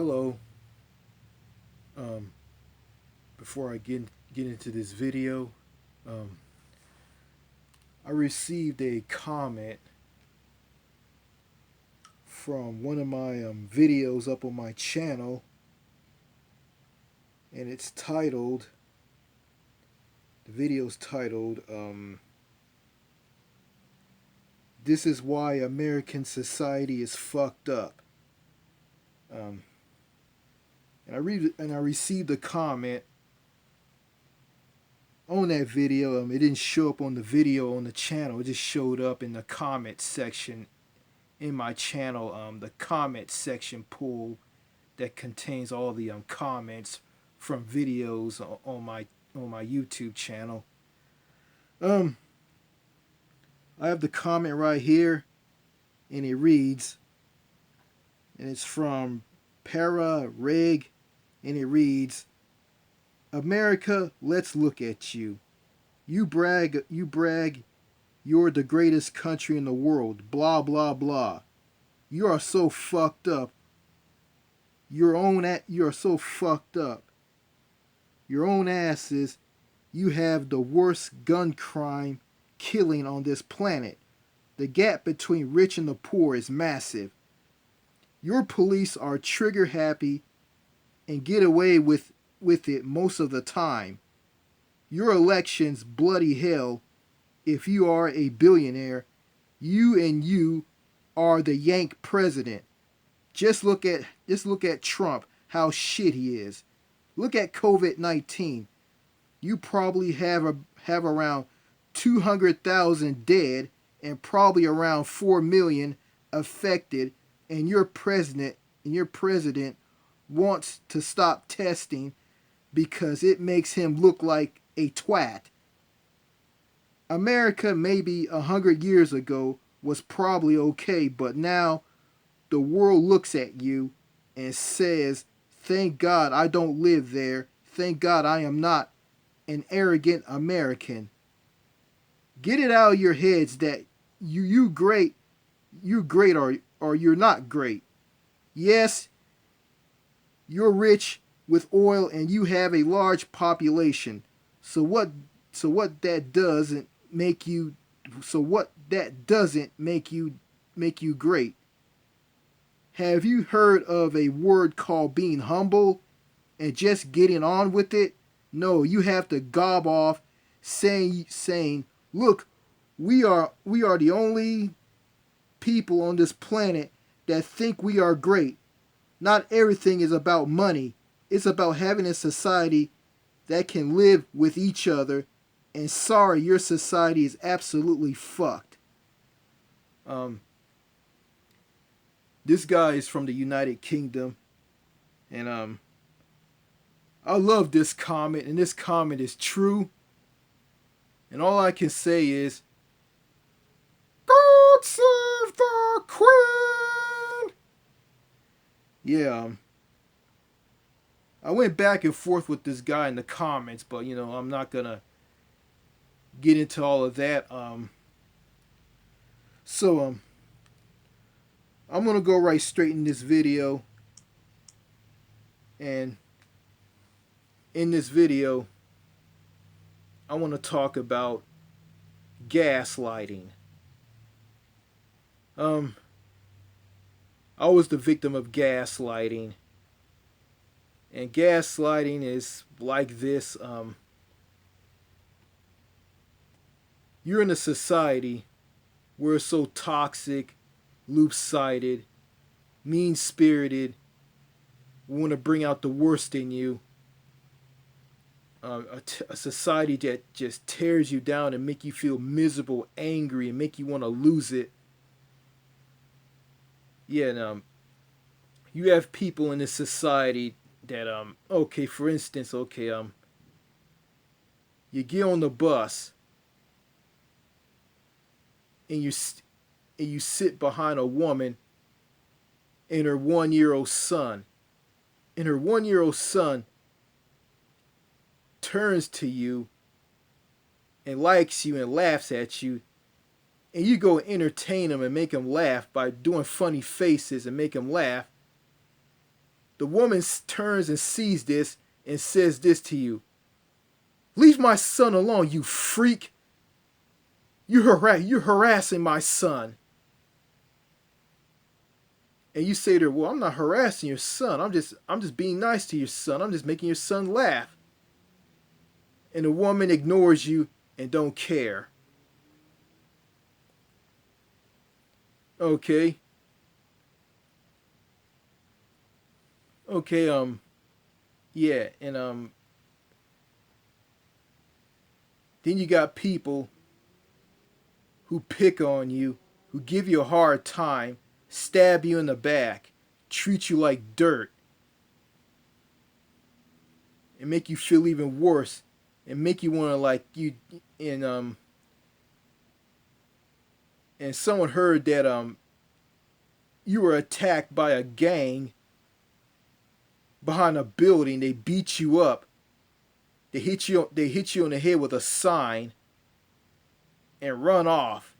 Hello. Um, Before I get into this video, um, I received a comment from one of my videos up on my channel, and it's titled. The video's titled "This is why American society is fucked up." Um, and I received a comment on that video. It didn't show up on the video on the channel. It just showed up in the comment section in my channel. The comment section pool that contains all the comments from videos on my YouTube channel. Um, I have the comment right here, and it reads, and it's from Para Reg, and it reads, "America, let's look at you. You brag, you're the greatest country in the world. Blah blah blah. You are so fucked up. You are so fucked up. Your own asses. You have the worst gun crime killing on this planet. The gap between rich and the poor is massive. Your police are trigger happy and get away with it most of the time. Your elections bloody hell. If you are a billionaire, you are the yank president. Just look at Trump, how shit he is. Look at COVID-19. You probably have around 200,000 dead and probably around 4 million affected, and your president wants to stop testing because it makes him look like a twat. America maybe 100 years ago was probably okay, but now the world looks at you and says, thank God I don't live there. Thank God I am not an arrogant American. Get it out of your heads that you great or you're not great. Yes, you're rich with oil and you have a large population. So what that doesn't make you make you great. Have you heard of a word called being humble and just getting on with it? No, you have to gob off saying, look, we are the only people on this planet that think we are great. Not everything is about money. It's about having a society that can live with each other. And sorry, your society is absolutely fucked. Um, this guy is from the United Kingdom, and I love this comment, and this comment is true. And all I can say is, God save the Queen. Yeah, I went back and forth with this guy in the comments, but I'm not gonna get into all of that. So I'm gonna go right straight in this video, and in this video, I want to talk about gaslighting. Um, I was the victim of gaslighting, and gaslighting is like this. You're in a society where it's so toxic, loop-sided, mean-spirited, want to bring out the worst in you. A society that just tears you down and make you feel miserable, angry, and make you want to lose it. Yeah, and you have people in this society that okay, for instance, okay, you get on the bus and you sit behind a woman and her 1-year-old son, and her 1-year-old son turns to you and likes you and laughs at you, and you go entertain him and make him laugh by doing funny faces and make him laugh, the woman turns and sees this and says this to you. Leave my son alone, you freak. You're harassing my son. And you say to her, well, I'm not harassing your son. I'm just being nice to your son. I'm just making your son laugh. And the woman ignores you and don't care. Okay. Okay, yeah, and then you got people who pick on you, who give you a hard time, stab you in the back, treat you like dirt, and make you feel even worse, and make you want to like you and someone heard that you were attacked by a gang behind a building. They beat you up. They hit you on the head with a sign and run off.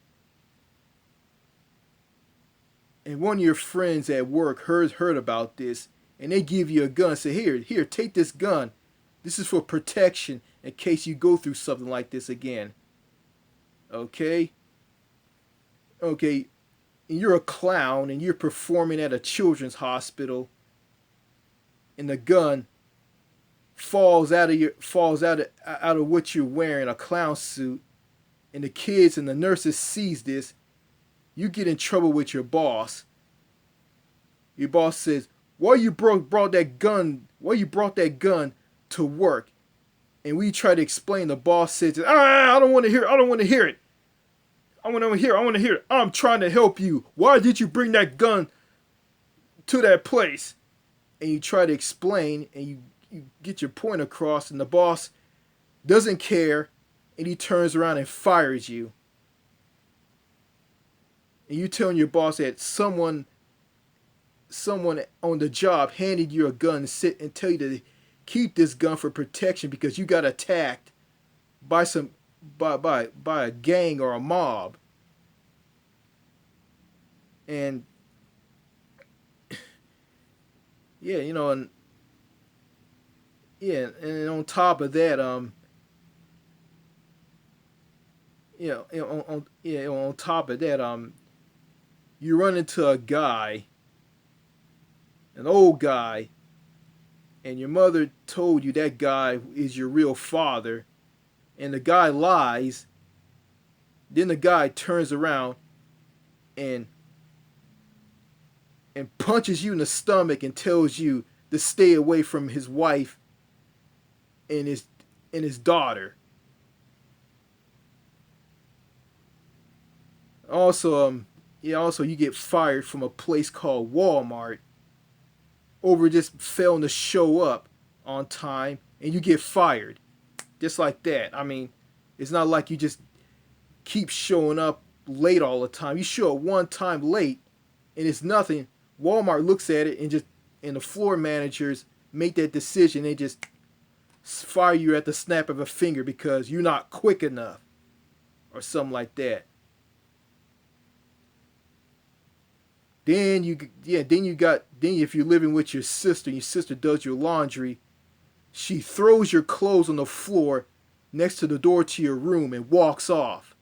And one of your friends at work heard about this, and they give you a gun. Say, here, take this gun. This is for protection in case you go through something like this again. Okay? Okay, and you're a clown and you're performing at a children's hospital, and the gun falls out of what you're wearing, a clown suit, and the kids and the nurses sees this. You get in trouble with your boss. Your boss says, why you brought that gun to work? And we try to explain. The boss says, I don't want to hear it. I want to hear it. I'm trying to help you. Why did you bring that gun to that place? And you try to explain, and you get your point across, and the boss doesn't care, and he turns around and fires you. And you telling your boss that someone on the job handed you a gun and tell you to keep this gun for protection because you got attacked by a gang or a mob. And yeah, and on top of that, on top of that, you run into a guy, an old guy, and your mother told you that guy is your real father, and the guy lies. Then the guy turns around and punches you in the stomach and tells you to stay away from his wife and his daughter. Also, you get fired from a place called Walmart over just failing to show up on time, and you get fired just like that. I mean, it's not like you just keep showing up late all the time. You show up one time late and it's nothing. Walmart looks at it and the floor managers make that decision. They just fire you at the snap of a finger because you're not quick enough or something like that. Then if you're living with your sister does your laundry, she throws your clothes on the floor next to the door to your room and walks off.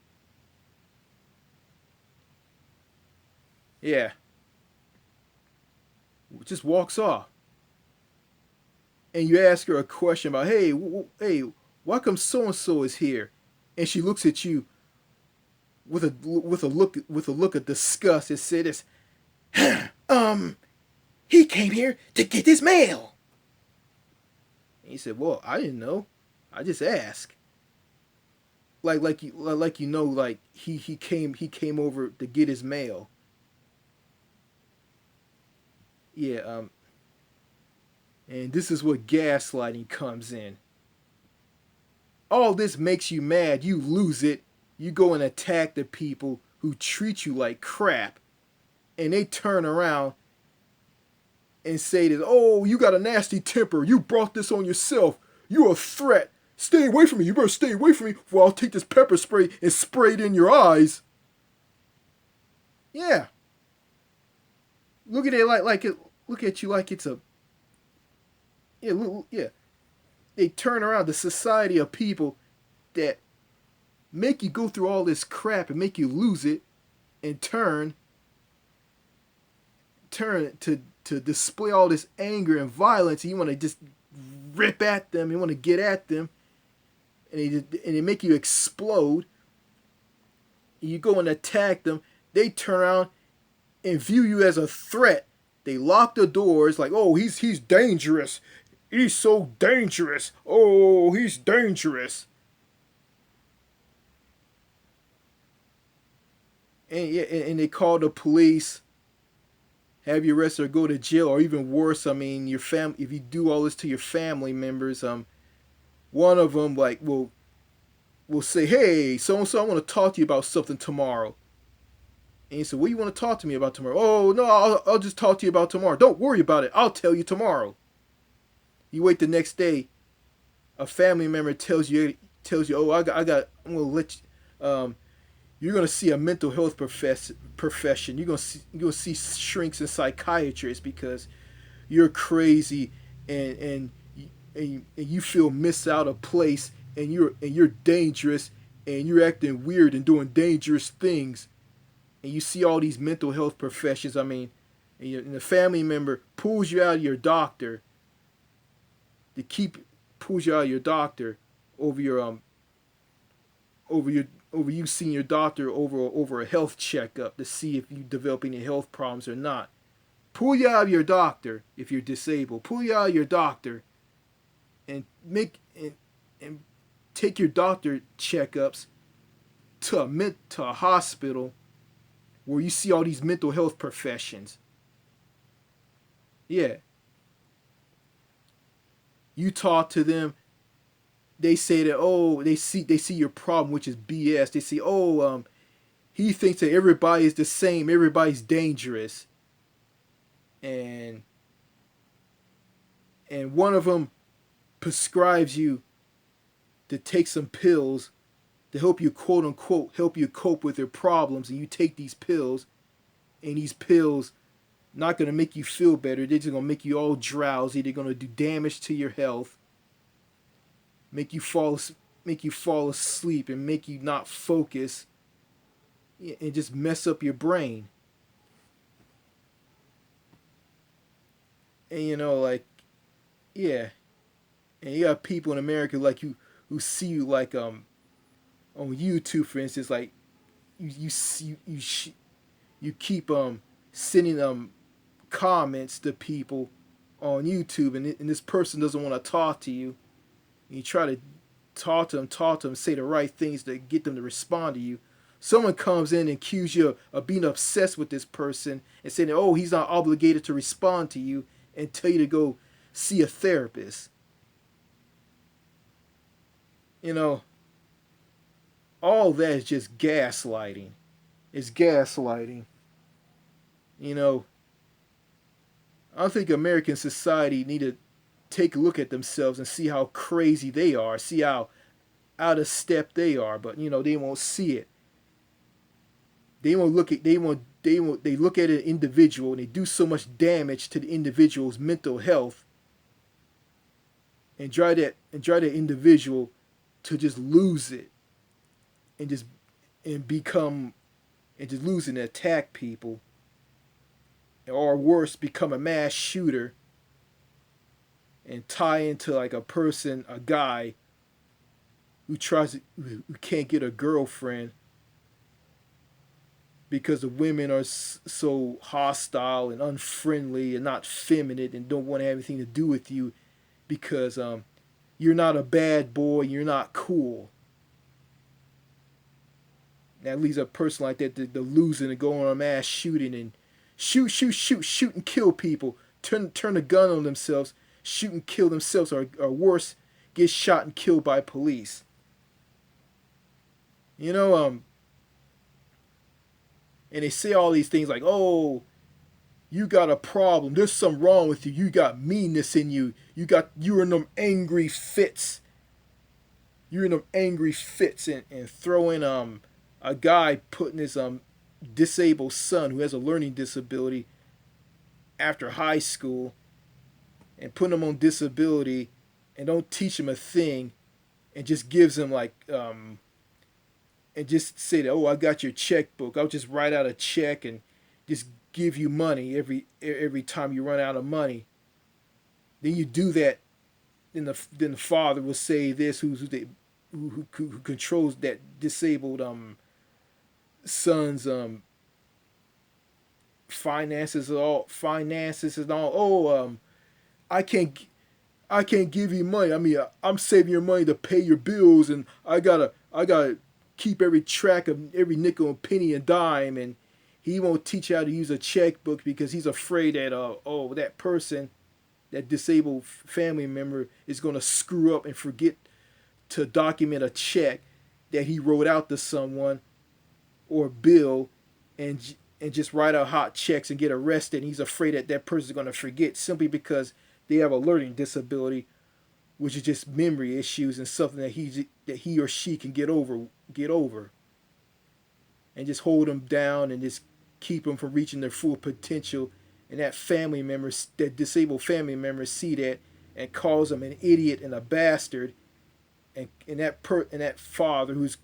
Yeah. Just walks off. And you ask her a question about, hey, why come so-and-so is here? And she looks at you with a look of disgust and says, he came here to get his mail. And he said, well, I didn't know. I just asked. Like he came over to get his mail. Yeah, and this is what gaslighting comes in. All this makes you mad, you lose it, you go and attack the people who treat you like crap, and they turn around and say that, oh, you got a nasty temper, you brought this on yourself, you're a threat, stay away from me, you better stay away from me, or I'll take this pepper spray and spray it in your eyes. Yeah. Look at it look at you like it's a yeah, they turn around the society of people that make you go through all this crap and make you lose it, and turn to display all this anger and violence. And you want to just rip at them. You want to get at them, and they make you explode. And you go and attack them. They turn around and view you as a threat. They lock the doors like, oh, he's dangerous. He's so dangerous. Oh, he's dangerous. And yeah, and they call the police, have you arrested or go to jail, or even worse. I mean, your fam. If you do all this to your family members, one of them like will say, hey, so and so, I want to talk to you about something tomorrow. And he said, what do you want to talk to me about tomorrow? Oh no, I'll just talk to you about tomorrow. Don't worry about it. I'll tell you tomorrow. You wait the next day, a family member tells you, oh, I'm gonna let you, you're gonna see a mental health profession. You're gonna see shrinks and psychiatrists because you're crazy and and you feel miss out of place, and you're dangerous, and you're acting weird and doing dangerous things. And you see all these mental health professions. I mean, and the family member pulls you out of your doctor to keep pulls you out of your doctor over your over you seeing your doctor over a health checkup to see if you develop any health problems or not. Pull you out of your doctor if you're disabled. Pull you out of your doctor and and take your doctor checkups to a hospital where you see all these mental health professions. Yeah. You talk to them, they say that, oh, they see your problem, which is BS. They say, oh, he thinks that everybody is the same, everybody's dangerous. And one of them prescribes you to take some pills to help you, quote unquote, help you cope with your problems, and you take these pills, and these pills not going to make you feel better. They're just going to make you all drowsy. They're going to do damage to your health, make you fall asleep, and make you not focus, and just mess up your brain. And like, yeah, and you have people in America like you who see you like on YouTube, for instance, like you keep sending comments to people on YouTube, and this person doesn't want to talk to you. And you try to talk to them, say the right things to get them to respond to you. Someone comes in and accuses you of being obsessed with this person and saying, oh, he's not obligated to respond to you, and tell you to go see a therapist. All that is just gaslighting. It's gaslighting. I think American society need to take a look at themselves and see how crazy they are, see how out of step they are, but they won't see it. They look at an individual, and they do so much damage to the individual's mental health, and try that individual to just lose it, and just lose and attack people, or worse, become a mass shooter and tie into like a guy who can't get a girlfriend because the women are so hostile and unfriendly and not feminine and don't want to have anything to do with you because you're not a bad boy, you're not cool. That leaves a person like that to losing and go on a mass shooting and shoot and kill people, turn a gun on themselves, shoot and kill themselves, or worse, get shot and killed by police. And they say all these things like, oh, you got a problem, there's something wrong with you, you got meanness in you, you're in them angry fits. And throw in a guy putting his disabled son who has a learning disability after high school, and putting them on disability and don't teach them a thing and just gives them like and just say that, oh, I got your checkbook. I'll just write out a check and just give you money every time you run out of money. Then you do that, then the father will say this, who controls that disabled son's finances and all. Oh, I can't I can't give you money. I mean, I'm saving your money to pay your bills, and I gotta keep every track of every nickel and penny and dime. And he won't teach you how to use a checkbook because he's afraid that that person, that disabled family member, is gonna screw up and forget to document a check that he wrote out to someone or bill, and just write out hot checks and get arrested. And he's afraid that that person's gonna forget simply because they have a learning disability, which is just memory issues and something that he or she can get over, and just hold them down and just keep them from reaching their full potential. And that disabled family members see that and calls them an idiot and a bastard, and that father who's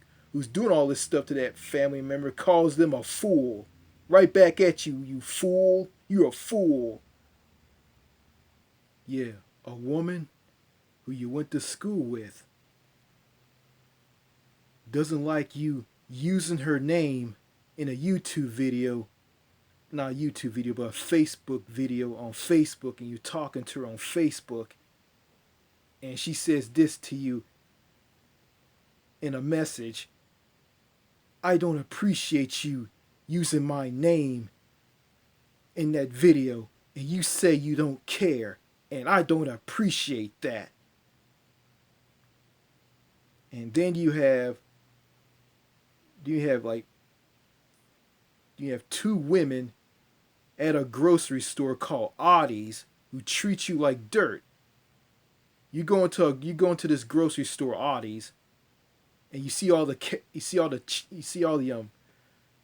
doing all this stuff to that family member calls them a fool, right back at you, you fool, you're a fool. Yeah, a woman who you went to school with doesn't like you using her name in a YouTube video, not a YouTube video, but a Facebook video on Facebook, and you're talking to her on Facebook, and she says this to you in a message: I don't appreciate you using my name in that video, and you say you don't care, and I don't appreciate that. And then you have two women at a grocery store called Audie's who treat you like dirt. You go into this grocery store, Audie's, and you see all the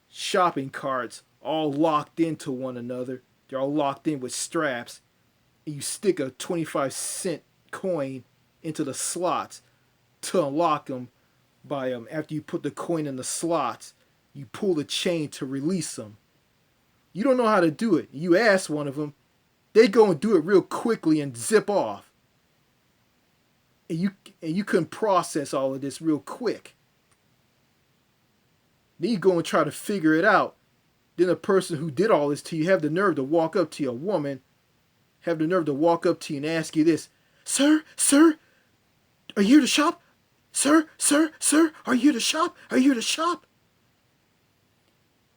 shopping carts all locked into one another. They're all locked in with straps. And you stick a 25-cent coin into the slots to unlock them. After you put the coin in the slots, you pull the chain to release them. You don't know how to do it. You ask one of them, they go and do it real quickly and zip off. And you couldn't process all of this real quick. Then you go and try to figure it out. Then the person who did all this to you have the nerve to walk up to you, a woman, have the nerve to walk up to you and ask you this: Sir, are you here to shop? Sir, are you here to shop? Are you here to shop?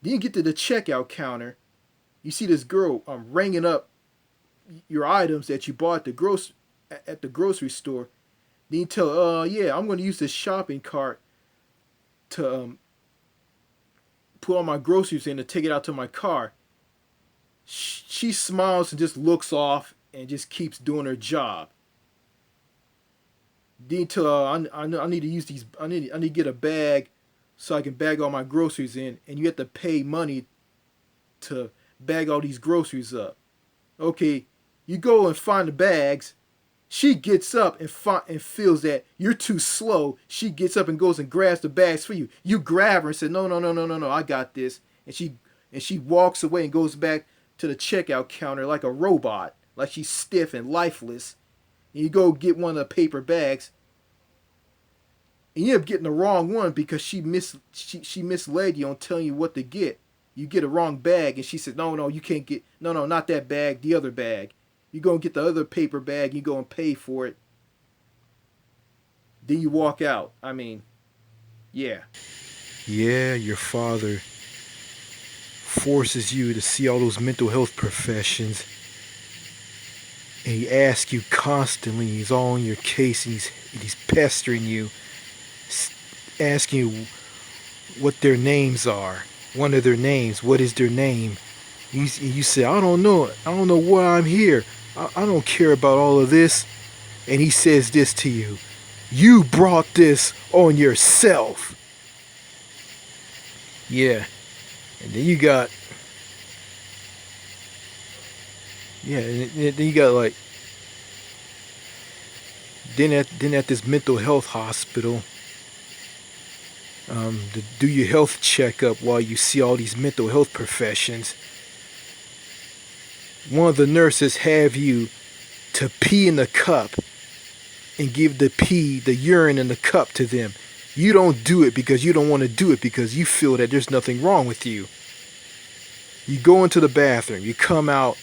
Then you get to the checkout counter. You see this girl ringing up your items that you bought at the grocery store. Then you tell her, yeah, I'm going to use this shopping cart to put all my groceries in to take it out to my car. She smiles and just looks off and just keeps doing her job. Then you tell her, I need to use these. I need to get a bag so I can bag all my groceries in, and you have to pay money to bag all these groceries up. Okay, you go and find the bags. She gets up and feels that you're too slow. She gets up and goes and grabs the bags for you. You grab her and say, no, I got this. And she walks away and goes back to the checkout counter like a robot, like she's stiff and lifeless. And you go get one of the paper bags, and you end up getting the wrong one because she misled you on telling you what to get. You get a wrong bag, and she said, no, you can't get, no, not that bag, the other bag. You go and get the other paper bag, you go and pay for it. Then you walk out. I mean, yeah. Yeah, your father forces you to see all those mental health professions. And he asks you constantly, he's all in your case, and he's pestering you, asking you what their names are. One of their names, what is their name? You say, I don't know why I'm here. I don't care about all of this. And he says this to you: you brought this on yourself. Yeah. And then you got, like Then at this mental health hospital, to do your health checkup while you see all these mental health professions, one of the nurses have you to pee in the cup and give the urine in the cup to them. You don't do it because you don't want to do it because you feel that there's nothing wrong with you. You go into the bathroom, you come out,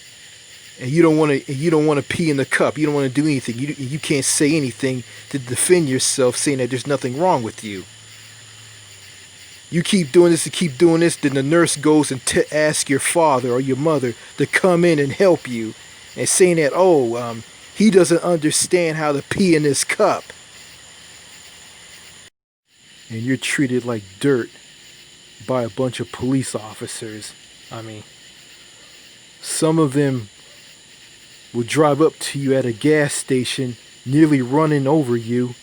and you don't want to pee in the cup. You don't want to do anything. You can't say anything to defend yourself, saying that there's nothing wrong with you. You keep doing this and keep doing this, then the nurse goes and asks your father or your mother to come in and help you, and saying that, he doesn't understand how to pee in this cup. And you're treated like dirt by a bunch of police officers. I mean, some of them will drive up to you at a gas station, nearly running over you,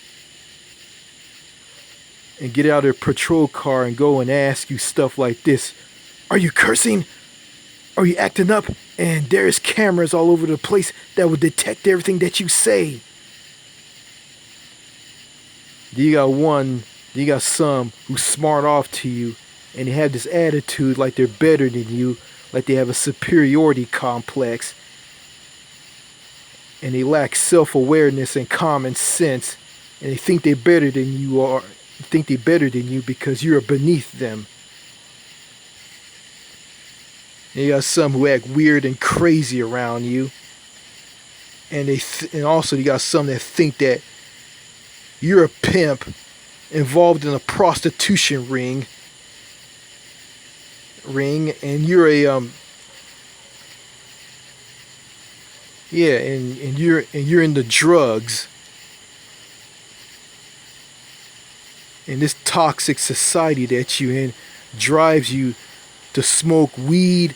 and get out of their patrol car and go and ask you stuff like this. Are you cursing? Are you acting up? And there's cameras all over the place that will detect everything that you say. You got some who smart off to you and they have this attitude like they're better than you, like they have a superiority complex. And they lack self-awareness and common sense, and they think they're better than you are. Think they're better than you because you're beneath them. And you got some who act weird and crazy around you, and also you got some that think that you're a pimp involved in a prostitution ring, and you're and you're into drugs. And this toxic society that you're in drives you to smoke weed,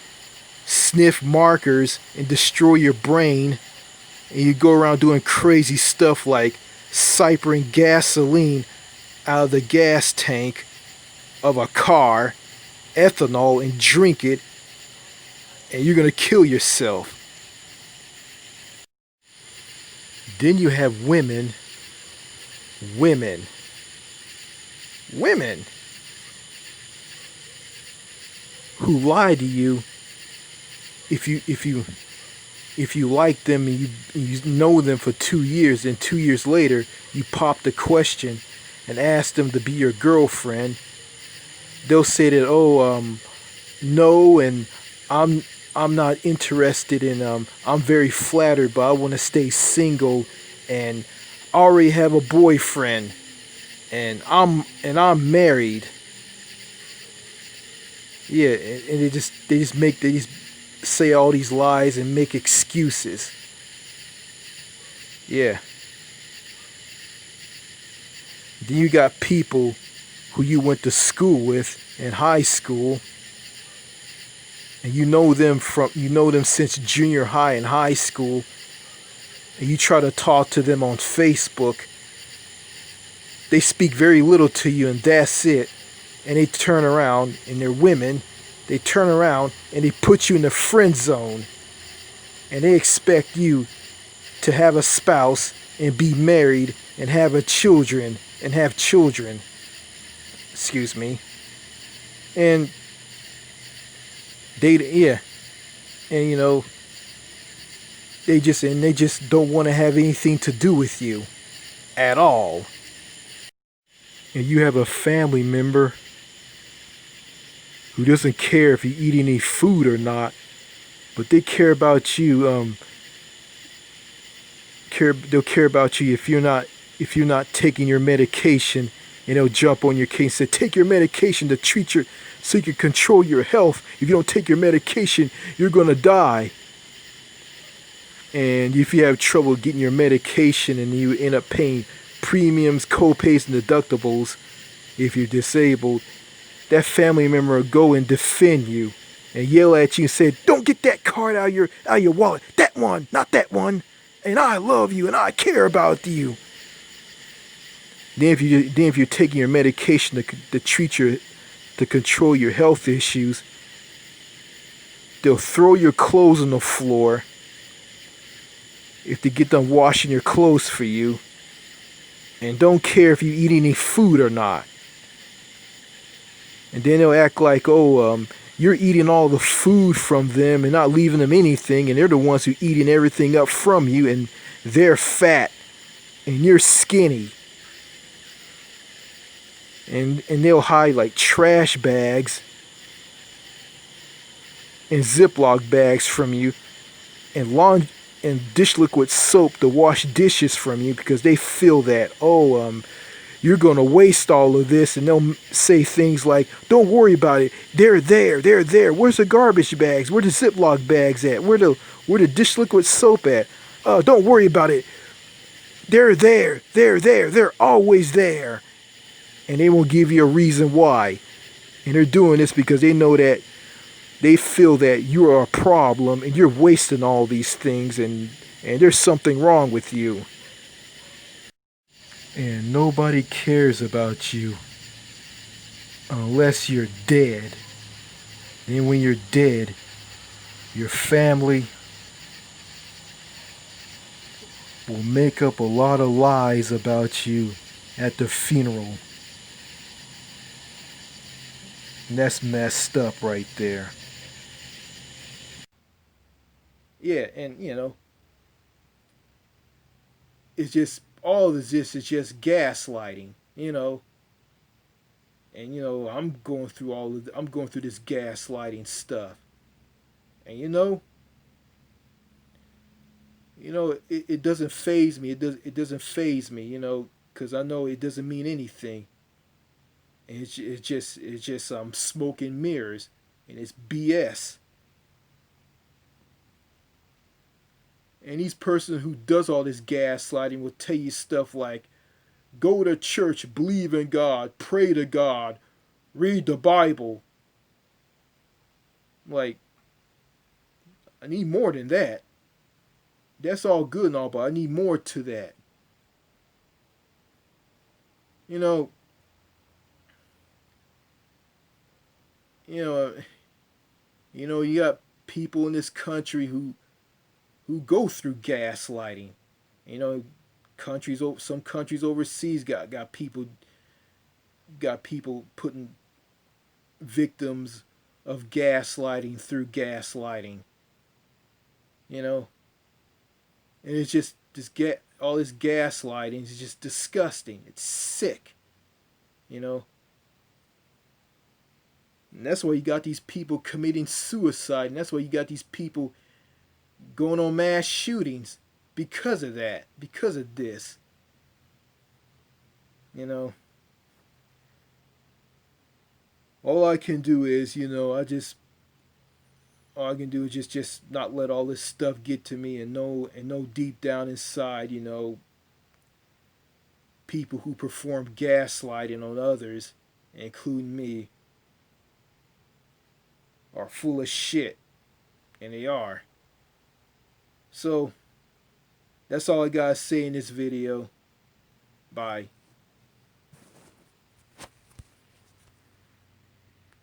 sniff markers, and destroy your brain. And you go around doing crazy stuff like siphoning gasoline out of the gas tank of a car, ethanol, and drink it. And you're going to kill yourself. Then you have women who lie to you if you like them and you know them for 2 years, and 2 years later you pop the question and ask them to be your girlfriend. They'll say that no, and I'm not interested in I'm very flattered, but I want to stay single, and I already have a boyfriend, and I'm married. Yeah, and they just say all these lies and make excuses. Yeah. Then you got people who you went to school with in high school, and you know them since junior high and high school, and you try to talk to them on Facebook. They speak very little to you, and that's it. And they turn around, and they're women. They turn around and they put you in the friend zone, and they expect you to have a spouse and be married and have children. Excuse me. And they just don't want to have anything to do with you at all. And you have a family member who doesn't care if you eat any food or not, but they care about you. They'll care about you if you're not taking your medication, and they'll jump on your case and say, take your medication so you can control your health. If you don't take your medication, you're gonna die. And if you have trouble getting your medication and you end up paying premiums, co-pays, and deductibles, if you're disabled, that family member will go and defend you and yell at you and say, don't get that card out of your wallet. That one, not that one. And I love you and I care about you. Then if you're taking your medication to control your health issues, they'll throw your clothes on the floor if they get done washing your clothes for you. and don't care if you eat any food or not. And then they'll act like, oh, you're eating all the food from them and not leaving them anything, and they're the ones who eating everything up from you, and they're fat and you're skinny. And they'll hide like trash bags and Ziploc bags from you, and dish liquid soap to wash dishes from you, because they feel that, oh, you're going to waste all of this. And they'll say things like, don't worry about it, they're there, where's the garbage bags, where the Ziploc bags at, where the dish liquid soap at, don't worry about it, they're always there. And they won't give you a reason why. And they're doing this because they know that they feel that you're a problem and you're wasting all these things, and there's something wrong with you. And nobody cares about you unless you're dead. Then when you're dead, your family will make up a lot of lies about you at the funeral. And that's messed up right there. Yeah, and it's just, all of this is just gaslighting. And I'm going through this gaslighting stuff. And it doesn't phase me. It doesn't phase me, because I know it doesn't mean anything. And it's just smoke and mirrors, and it's BS. And these person who does all this gaslighting will tell you stuff like, go to church, believe in God, pray to God, read the Bible. Like, I need more than that. That's all good and all, but I need more to that. You know, you know, you got people in this country who go through gaslighting. You know, some countries overseas got people putting victims of gaslighting through gaslighting. You know, and it's just get all this gaslighting is just disgusting. It's sick. You know, and that's why you got these people committing suicide, and that's why you got these people going on mass shootings because of that, because of this. You know, all I can do is, all I can do is just not let all this stuff get to me, and know deep down inside, people who perform gaslighting on others, including me, are full of shit, and they are. So that's all I gotta say in this video. Bye.